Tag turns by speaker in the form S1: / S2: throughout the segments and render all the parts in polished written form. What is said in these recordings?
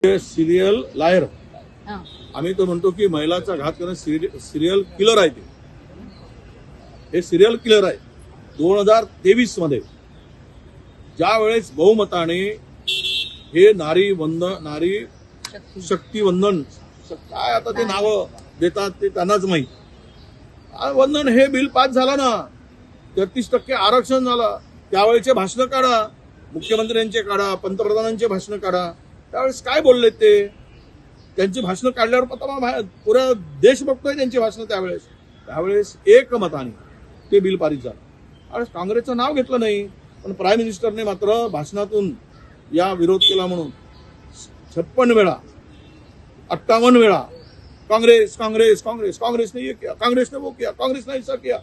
S1: Serial लायर
S2: हां.
S1: आम्ही तो म्हणतो की महिलाचा घात करणं सिरियल किलर आहे ते. हे सिरियल किलर आहे. 2023 मध्ये ज्या वेळेस बहुमताने हे नारी शक्ती वंदन काय आता ते नाव देतात ते त्यांनाच माहीत. वंदन हे बिल पास झालं ना, 33% आरक्षण झालं. त्यावेळेचे भाषणं काढा, मुख्यमंत्र्यांचे काढा, पंतप्रधानांचे भाषणं काढा. त्यावेळेस काय बोलले ते? त्यांची भाषणं काढल्यावर पता पुरा देश बघतोय त्यांची भाषणं. त्यावेळेस एकमताने ते बिल पारित झालं. आणि काँग्रेसचं नाव घेतलं नाही, पण प्राईम मिनिस्टरने मात्र भाषणातून या विरोध केला म्हणून 56 वेळा 58 वेळा कांग्रेस कांग्रेस कांग्रेस कांग्रेस ने ये किया, कांग्रेस ने वो किया, कांग्रेस ने ऐसा किया,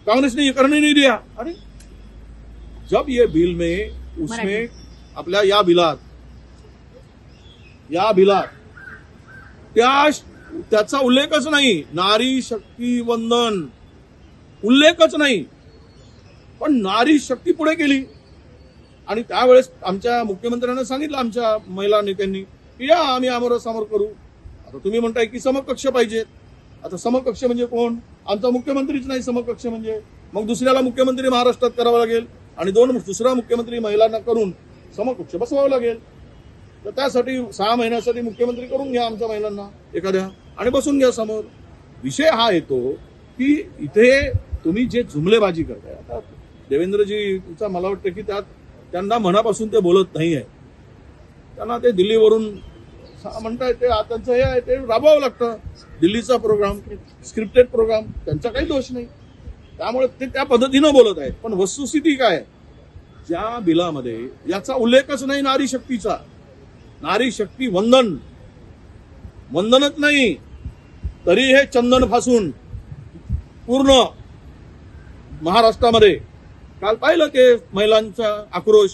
S1: कांग्रेस ने ये करने नहीं दिया. अरे जब ये बिल में उसमें आपल्या या बिलात त्याचा उल्लेखच नाही. नारी शक्ती वंदन उल्लेखच नाही, पण नारी शक्ती पुढे केली. आणि त्यावेळेस आमच्या मुख्यमंत्र्यांना सांगितलं आमच्या महिला नेत्यांनी की या आम्ही समोर करू. आता तुम्ही म्हणताय की समकक्ष पाहिजेत. आता समकक्ष म्हणजे कोण? आमचा मुख्यमंत्रीच नाही समकक्ष म्हणजे. मग दुसऱ्याला मुख्यमंत्री महाराष्ट्रात करावा लागेल आणि दुसरा मुख्यमंत्री महिलांना करून समकक्ष बसवावं लागेल. तर त्यासाठी 6 महिन्यासाठी मुख्यमंत्री करून घ्या आमच्या महिलांना एखाद्या आणि बसून घ्या समोर. विषय हा येतो की इथे तुम्ही जे जुमलेबाजी करताय. आता देवेंद्रजीचा मला वाटतं की त्यांना मनापासून ते बोलत नाही आहे. त्यांना ते दिल्लीवरून म्हणताय ते त्यांचं हे आहे ते राबवावं लागतं. दिल्लीचा प्रोग्राम स्क्रिप्टेड प्रोग्राम, त्यांचा काही दोष नाही. त्यामुळे ते त्या पद्धतीनं बोलत आहेत. पण वस्तुस्थिती काय? ज्या बिलामध्ये याचा उल्लेखच नाही नारी शक्तीचा. नारी शक्ती वंदनच नाही, तरी हे चंदन फासून पूर्ण महाराष्ट्रामध्ये काल पाहिलं की महिलांचा आक्रोश.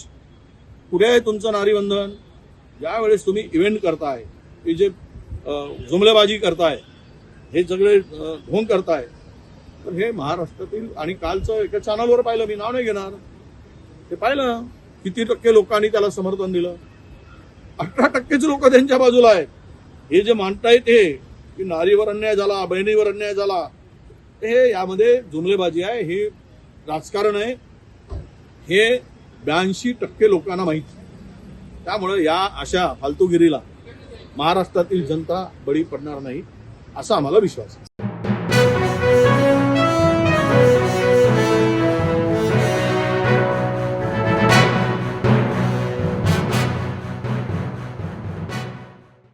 S1: कुठे आहे तुमचं नारी वंदन? ज्यावेळेस तुम्ही इव्हेंट करताय, हे जे जुमलेबाजी करताय, हे सगळे ढोंग करताय, तर हे महाराष्ट्रातील. आणि कालचं एका चॅनलवर पाहिलं, मी नाव नाही घेणार, ते पाहिलं किती टक्के लोकांनी त्याला समर्थन दिलं. 18% लोक त्यांच्या बाजूला आहेत. हे जे मानतायत हे की नारीवर अन्याय झाला, बहिणीवर अन्याय झाला, हे यामध्ये जुमलेबाजी आहे, हे राजकारण आहे, हे 82% लोकांना माहिती. त्यामुळे या अशा फालतूगिरीला महाराष्ट्रातील जनता बळी पडणार नाही असा आम्हाला विश्वास आहे.